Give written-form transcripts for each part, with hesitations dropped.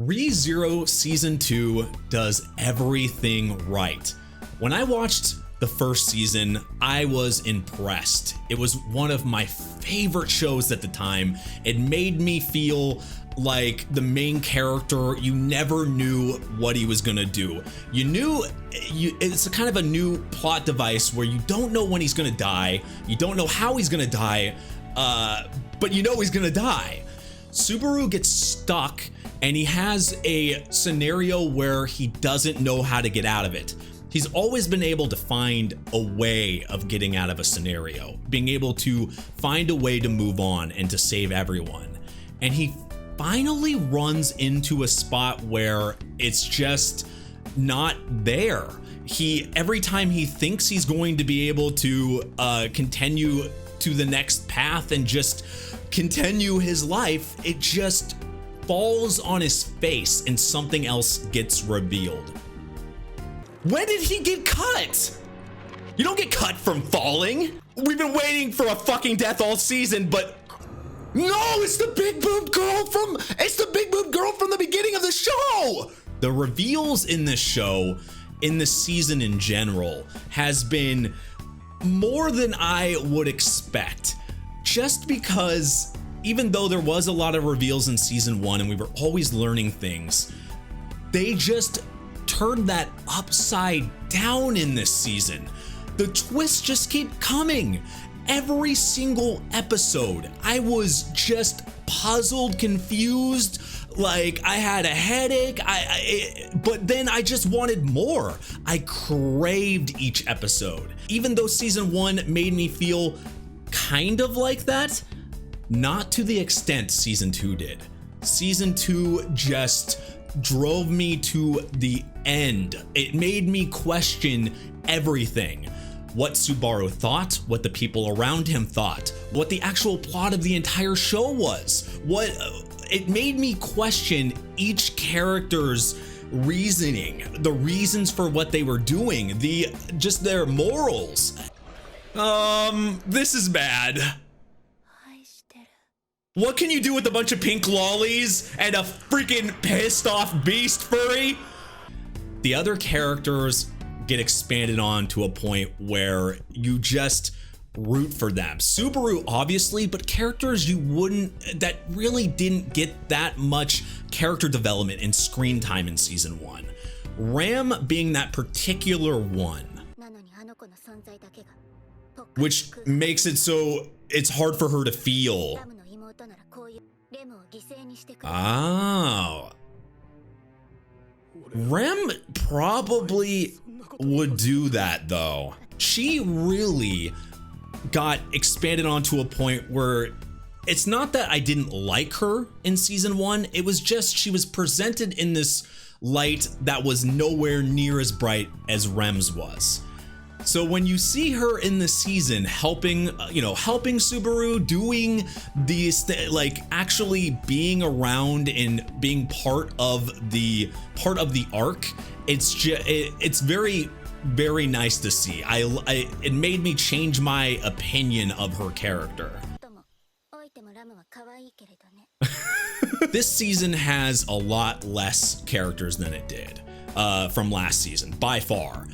ReZero Season 2 does everything right. When I watched the first season, I was impressed. It was one of my favorite shows at the time. It made me feel like the main character, you never knew what he was gonna do. It's a kind of a new plot device where you don't know when he's gonna die, you don't know how he's gonna die, but you know he's gonna die. Subaru gets stuck and he has a scenario where he doesn't know how to get out of it. He's always been able to find a way of getting out of a scenario, being able to find a way to move on and to save everyone. And he finally runs into a spot where it's just not there. Every time he thinks he's going to be able to continue to the next path and just continue his life, it just falls on his face and something else gets revealed. When did he get cut? You don't get cut from falling. We've been waiting for a fucking death all season, but no, it's the big boobed girl from the beginning of the show. The reveals in this show, in the season in general, has been more than I would expect. Just because even though there was a lot of reveals in season 1 and we were always learning things, they just turned that upside down in this season. The twists just keep coming. Every single episode, I was just puzzled, confused, like I had a headache, but then I just wanted more. I craved each episode. Even though season 1 made me feel kind of like that, not to the extent season 2 did. Season 2 just drove me to the end. It made me question everything. What Subaru thought, what the people around him thought, what the actual plot of the entire show was. It made me question each character's reasoning, the reasons for what they were doing, just their morals. This is bad. What can you do with a bunch of pink lollies and a freaking pissed off beast furry? The other characters get expanded on to a point where you just root for them. Subaru obviously, but characters that really didn't get that much character development and screen time in season 1. Ram being that particular one, which makes it so it's hard for her to feel. Oh. Rem probably would do that though. She really got expanded onto a point where it's not that I didn't like her in season 1, it was just she was presented in this light that was nowhere near as bright as Rem's was. So when you see her in the season helping Subaru, doing these like actually being around and being part of the arc, it's very, very nice to see. It made me change my opinion of her character. This season has a lot less characters than it did from last season, by far.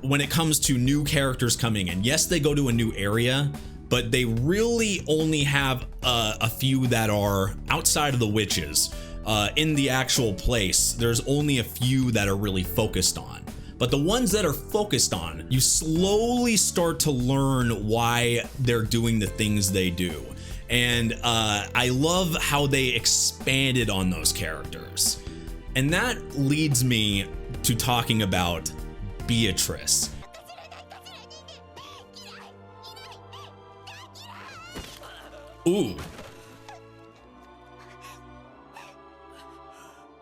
When it comes to new characters coming in, yes, they go to a new area, but they really only have a few that are outside of the witches. In the actual place, there's only a few that are really focused on. But the ones that are focused on, you slowly start to learn why they're doing the things they do. And I love how they expanded on those characters. And that leads me to talking about Beatrice. Ooh.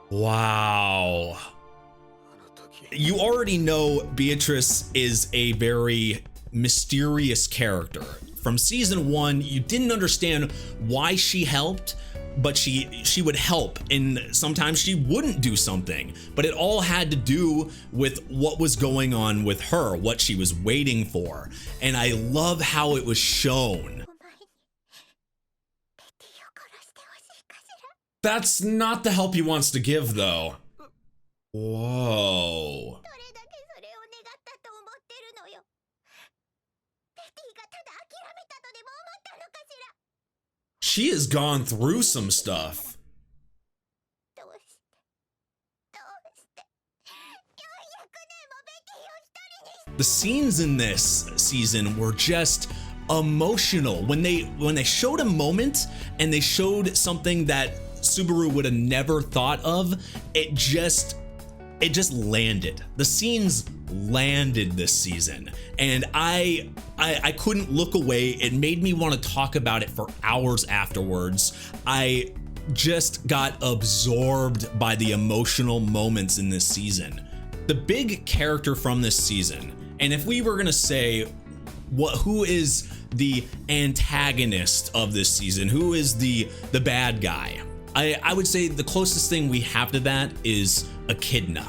Wow. You already know Beatrice is a very mysterious character. From season 1, you didn't understand why she helped, but she would help, and sometimes she wouldn't do something, but it all had to do with what was going on with her, what she was waiting for. And I love how it was shown. That's not the help he wants to give, though. Whoa. She has gone through some stuff. The scenes in this season were just emotional. When they showed a moment and they showed something that Subaru would have never thought of, it just landed. The scenes landed this season, and I couldn't look away. It made me want to talk about it for hours afterwards. I just got absorbed by the emotional moments in this season. The big character from this season, and if we were gonna say who is the antagonist of this season, who is the bad guy, I would say the closest thing we have to that is Echidna.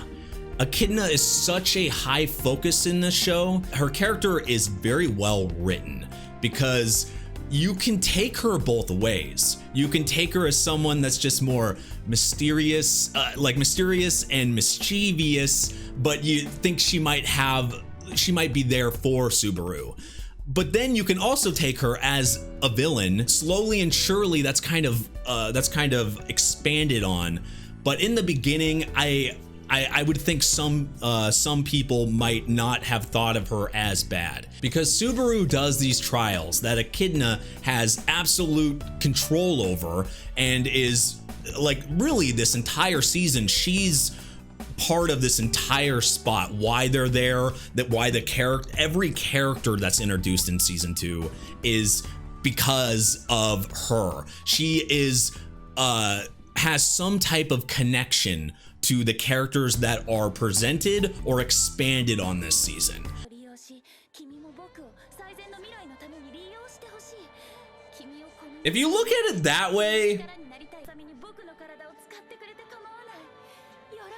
Echidna is such a high focus in this show. Her character is very well written because you can take her both ways. You can take her as someone that's just more mysterious, mysterious and mischievous, but you think she might be there for Subaru. But then you can also take her as a villain. Slowly and surely that's kind of expanded on. But in the beginning, I would think some people might not have thought of her as bad, because Subaru does these trials that Echidna has absolute control over, and is like, really, this entire season she's part of this entire spot. Why they're there, every character that's introduced in season 2 is because of her. She has some type of connection to the characters that are presented or expanded on this season. If you look at it that way,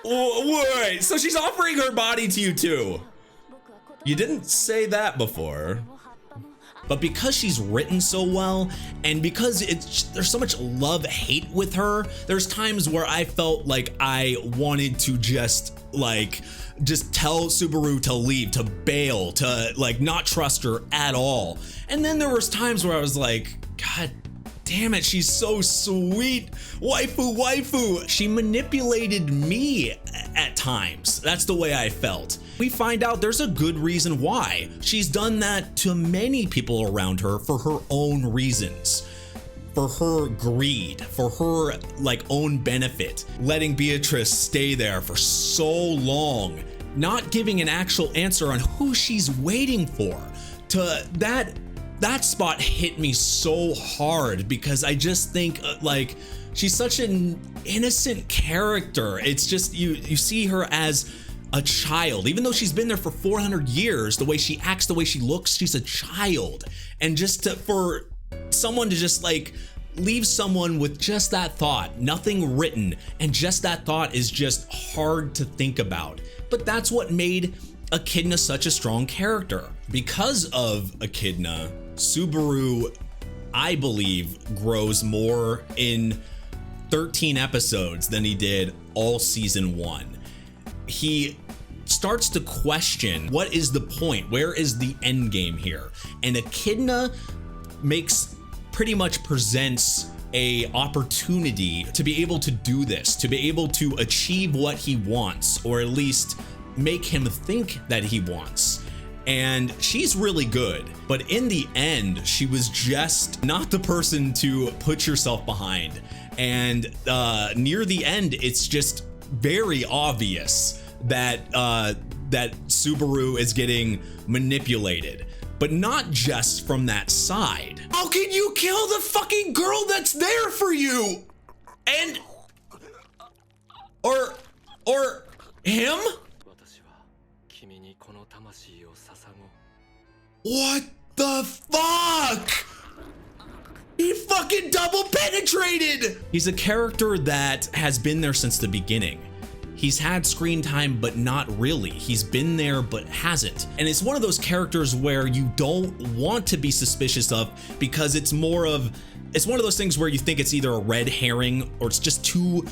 wait, so she's offering her body to you too. You didn't say that before. But because she's written so well, and because there's so much love-hate with her, there's times where I felt like I wanted to just tell Subaru to leave, to bail, to not trust her at all. And then there was times where I was like, God damn it, she's so sweet. Waifu. She manipulated me at times. That's the way I felt. We find out there's a good reason why. She's done that to many people around her for her own reasons. For her greed, for her own benefit, letting Beatrice stay there for so long, not giving an actual answer on who she's waiting for. That spot hit me so hard, because I just think she's such an innocent character. It's just you see her as a child, even though she's been there for 400 years. The way she acts, the way she looks, she's a child. And for someone to just leave someone with just that thought, nothing written, and just that thought is just hard to think about. But that's what made Echidna such a strong character. Because of Echidna, Subaru, I believe, grows more in 13 episodes than he did all season 1. He starts to question, what is the point? Where is the end game here? And Echidna pretty much presents a opportunity to be able to do this, to be able to achieve what he wants, or at least make him think that he wants. And she's really good, but in the end, she was just not the person to put yourself behind. And near the end, it's just very obvious that Subaru is getting manipulated, but not just from that side. How can you kill the fucking girl that's there for you? And or him? What the fuck? He fucking double penetrated! He's a character that has been there since the beginning. He's had screen time, but not really. He's been there, but hasn't. And it's one of those characters where you don't want to be suspicious of, because it's more of it's one of those things where you think it's either a red herring or it's just too,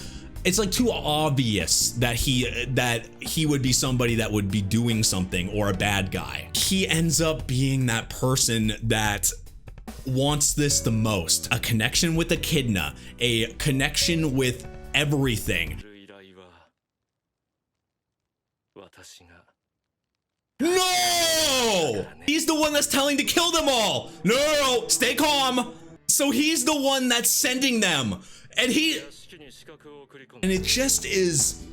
it's like too obvious that he would be somebody that would be doing something or a bad guy. He ends up being that person that wants this the most, a connection with Echidna, a connection with everything. No! He's the one that's telling to kill them all. No, stay calm. So he's the one that's sending them, and it just is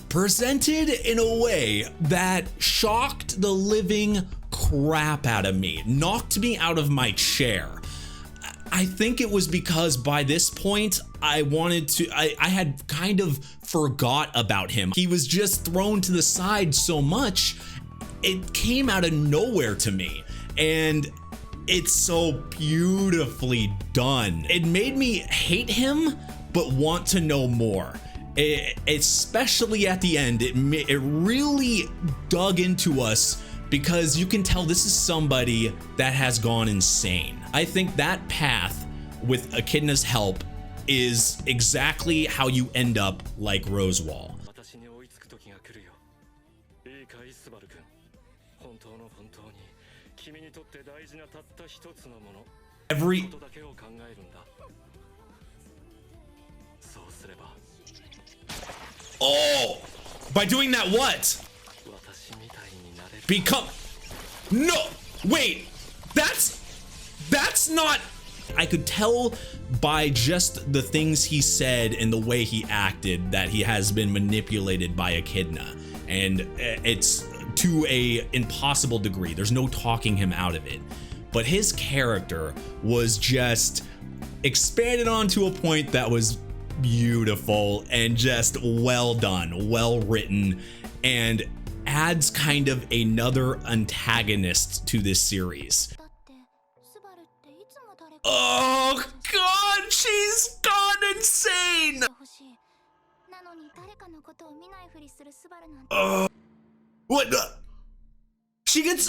presented in a way that shocked the living crap out of me, knocked me out of my chair. I think it was because by this point I had kind of forgot about him. He was just thrown to the side so much, it came out of nowhere to me, and it's so beautifully done. It made me hate him but want to know more. Especially at the end, it really dug into us, because you can tell this is somebody that has gone insane. I think that path with Echidna's help is exactly how you end up like Roswaal. Oh, by doing that what? Become, no, wait, that's not, I could tell by just the things he said and the way he acted that he has been manipulated by Echidna, and it's to a impossible degree. There's no talking him out of it, but his character was just expanded on to a point that was beautiful and just well done, well written, and adds kind of another antagonist to this series. Oh god, she's gone insane! What the? He gets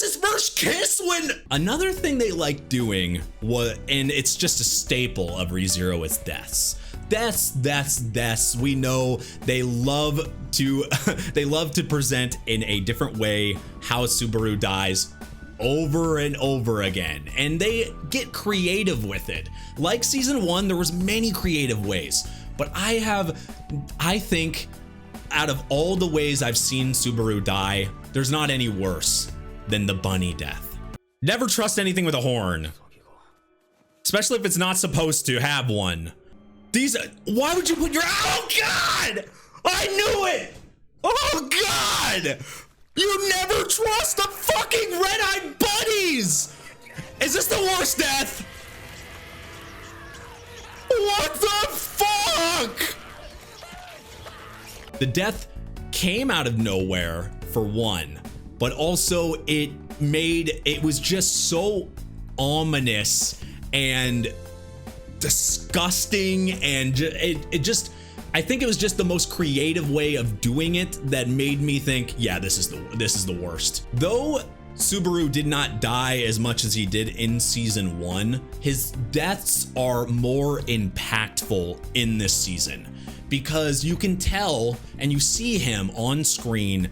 his first kiss when... Another thing they like doing was, and it's just a staple of ReZero, is deaths. Deaths. We know they love to present in a different way how Subaru dies over and over again, and they get creative with it. Like season 1, there was many creative ways, but I think out of all the ways I've seen Subaru die, there's not any worse than the bunny death. Never trust anything with a horn, especially if it's not supposed to have one. Why would you put your, oh god, I knew it. Oh god, you never trust the fucking red-eyed bunnies. Is this the worst death? What the fuck? The death came out of nowhere for one, but also it was just so ominous and disgusting, and I think it was just the most creative way of doing it that made me think, yeah, this is the worst. Though Subaru did not die as much as he did in season 1, his deaths are more impactful in this season, because you can tell and you see him on screen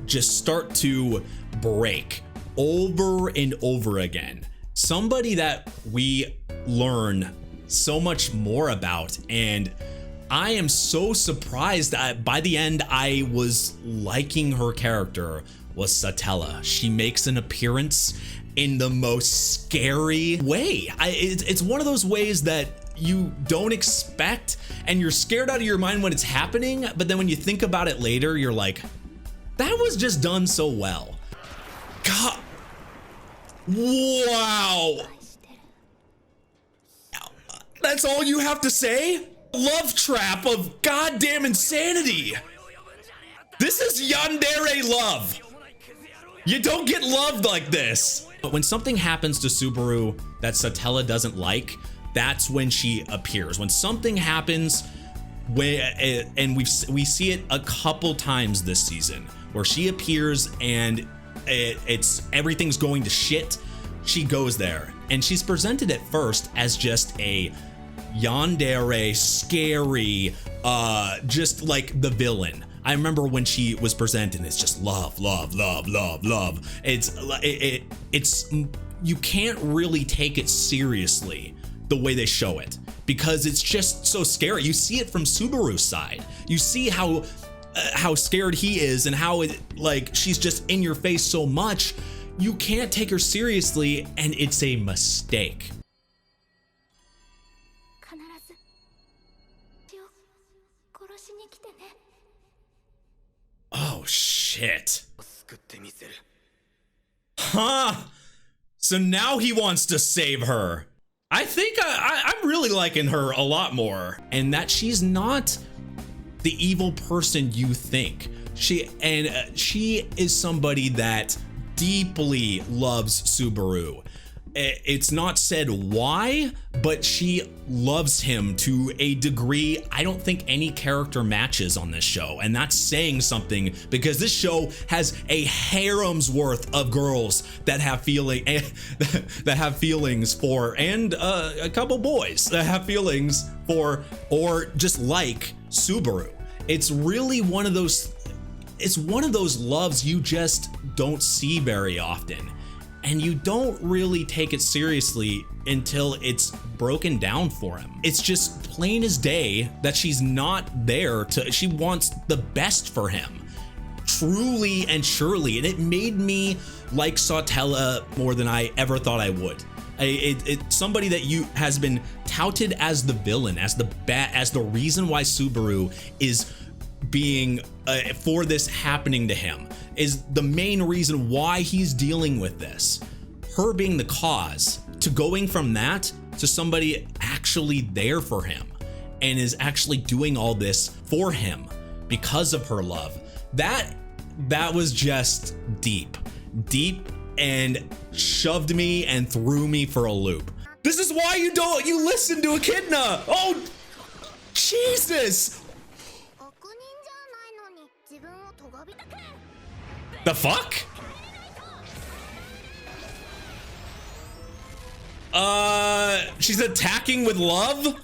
just start to break over and over again. Somebody that we learn so much more about, and I am so surprised that by the end I was liking her character, was Satella. She makes an appearance in the most scary way. It's one of those ways that you don't expect, and you're scared out of your mind when it's happening, but then when you think about it later, you're like, that was just done so well. God, wow. That's all you have to say? Love trap of goddamn insanity. This is Yandere love. You don't get loved like this. But when something happens to Subaru that Satella doesn't like, that's when she appears. When something happens, and we see it a couple times this season, where she appears and everything's going to shit, she goes there, and she's presented at first as just a yandere, scary, just like the villain. I remember when she was presented, it's just love, love, love, love, love. It's you can't really take it seriously the way they show it, because it's just so scary. You see it from Subaru's side. You see how scared he is, and how like she's just in your face so much. You can't take her seriously, and it's a mistake. Oh shit. Huh? So now he wants to save her. I think I'm really liking her a lot more, and that she's not the evil person you think. She is somebody that deeply loves Subaru. It's not said why, but she loves him to a degree I don't think any character matches on this show. And that's saying something, because this show has a harem's worth of girls that have feelings for, and a couple boys that have feelings for, or just like Subaru. It's really one of those loves you just don't see very often. And you don't really take it seriously until it's broken down for him. It's just plain as day that she's not there she wants the best for him, truly and surely. And it made me like Satella more than I ever thought I would. It's somebody that has been touted as the villain, as the reason why Subaru is being for this happening to him, is the main reason why he's dealing with this. Her being the cause, to going from that to somebody actually there for him and is actually doing all this for him because of her love. That was just deep, and shoved me and threw me for a loop. This is why you listen to Echidna. Oh, Jesus. The fuck? She's attacking with love?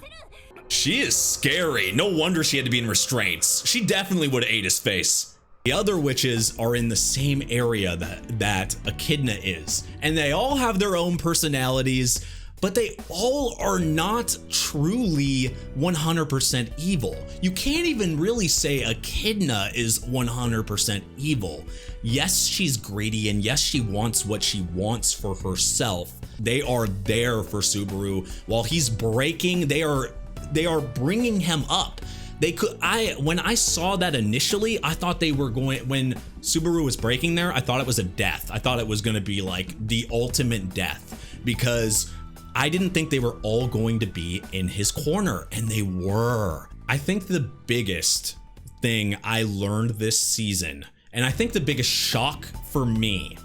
She is scary. No wonder she had to be in restraints. She definitely would have ate his face. The other witches are in the same area that Echidna is, and they all have their own personalities, but they all are not truly 100% evil. You can't even really say Echidna is 100% evil. Yes, she's greedy, and yes, she wants what she wants for herself. They are there for Subaru. While he's breaking, they are bringing him up. When I saw that initially, I thought they were when Subaru was breaking there, I thought it was a death. I thought it was going to be like the ultimate death, because I didn't think they were all going to be in his corner, and they were. I think the biggest thing I learned this season, and I think the biggest shock for me,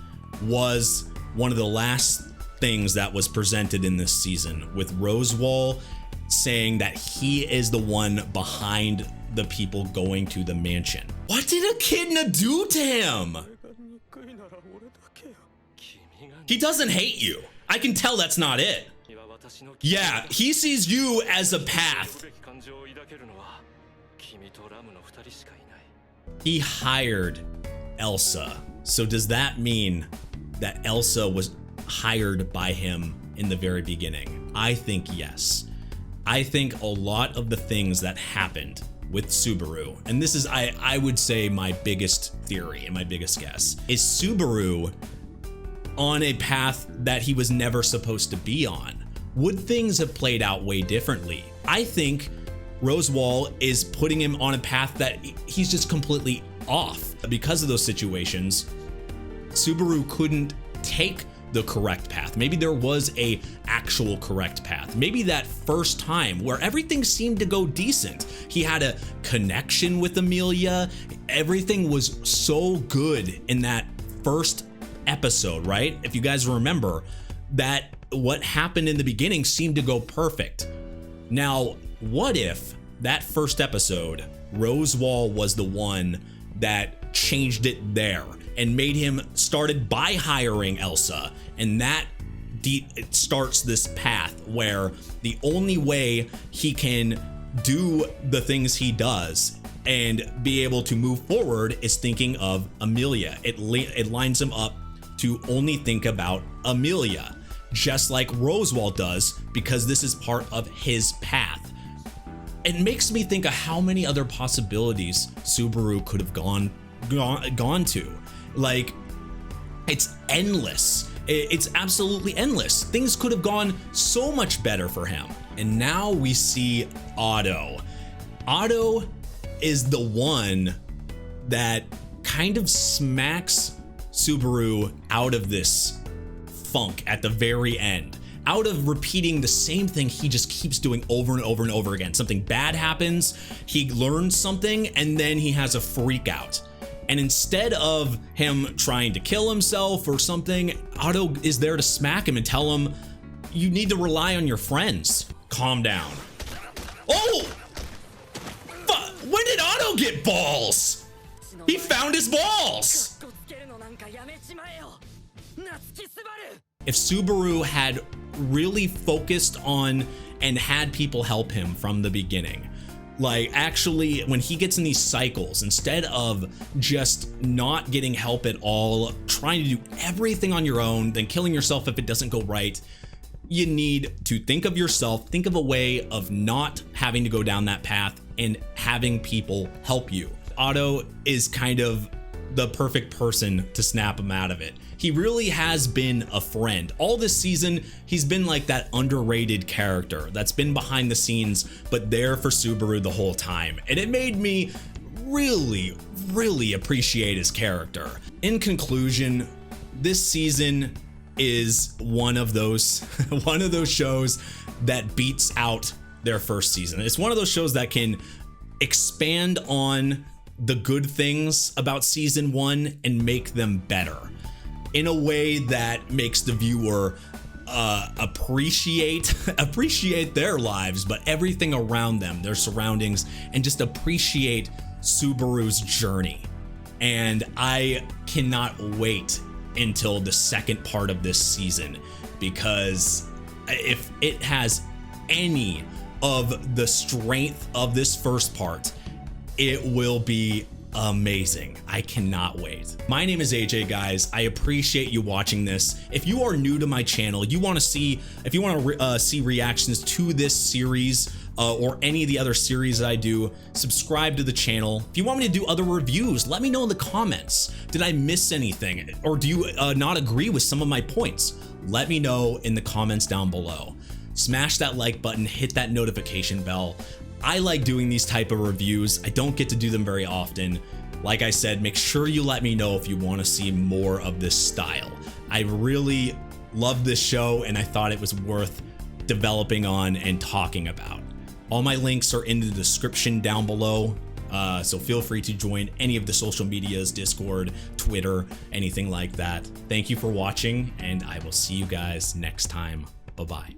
was one of the last things that was presented in this season, with Roswaal saying that he is the one behind the people going to the mansion. What did Echidna do to him? He doesn't hate you. I can tell that's not it. Yeah, he sees you as a path. He hired Elsa. So does that mean that Elsa was hired by him in the very beginning? I think yes. I think a lot of the things that happened with Subaru, and this is, I would say, my biggest theory and my biggest guess, is Subaru on a path that he was never supposed to be on. Would things have played out way differently? I think Roswaal is putting him on a path that he's just completely off. Because of those situations, Subaru couldn't take the correct path. Maybe there was a actual correct path. Maybe that first time where everything seemed to go decent, he had a connection with Amelia. Everything was so good in that first episode, right? If you guys remember, that what happened in the beginning seemed to go perfect. Now, what if that first episode, Roswaal was the one that changed it there and made him started by hiring Elsa, and that it starts this path where the only way he can do the things he does and be able to move forward is thinking of Amelia. It lines him up to only think about Amelia, just like Roswaal does, because this is part of his path. It makes me think of how many other possibilities Subaru could have gone to. Like, it's endless. It's absolutely endless. Things could have gone so much better for him. And now we see Otto. Otto is the one that kind of smacks Subaru out of this funk at the very end. Out of repeating the same thing he just keeps doing over and over and over again. Something bad happens, he learns something, and then he has a freak out. And instead of him trying to kill himself or something, Otto is there to smack him and tell him, you need to rely on your friends. Calm down. Oh! When did Otto get balls? He found his balls! If Subaru had really focused on and had people help him from the beginning, like actually when he gets in these cycles, instead of just not getting help at all, trying to do everything on your own, then killing yourself if it doesn't go right, you need to think of yourself, think of a way of not having to go down that path and having people help you. Otto is kind of the perfect person to snap him out of it. He really has been a friend. All this season, he's been like that underrated character that's been behind the scenes, but there for Subaru the whole time. And it made me really appreciate his character. In conclusion, this season is one of those shows that beats out their first season. It's one of those shows that can expand on the good things about season 1 and make them better in a way that makes the viewer appreciate their lives, but everything around them, their surroundings, and just appreciate Subaru's journey. And I cannot wait until the second part of this season, because if it has any of the strength of this first part, it will be amazing. I cannot wait. My name is AJ, guys. I appreciate you watching this. If you are new to my channel, if you want to see reactions to this series or any of the other series that I do, subscribe to the channel. If you want me to do other reviews, let me know in the comments. Did I miss anything, or do you not agree with some of my points? Let me know in the comments down below. Smash that like button, hit that notification bell. I like doing these type of reviews. I don't get to do them very often. Like I said, make sure you let me know if you want to see more of this style. I really love this show, and I thought it was worth developing on and talking about. All my links are in the description down below, so feel free to join any of the social medias, Discord, Twitter, anything like that. Thank you for watching, and I will see you guys next time. Bye-bye.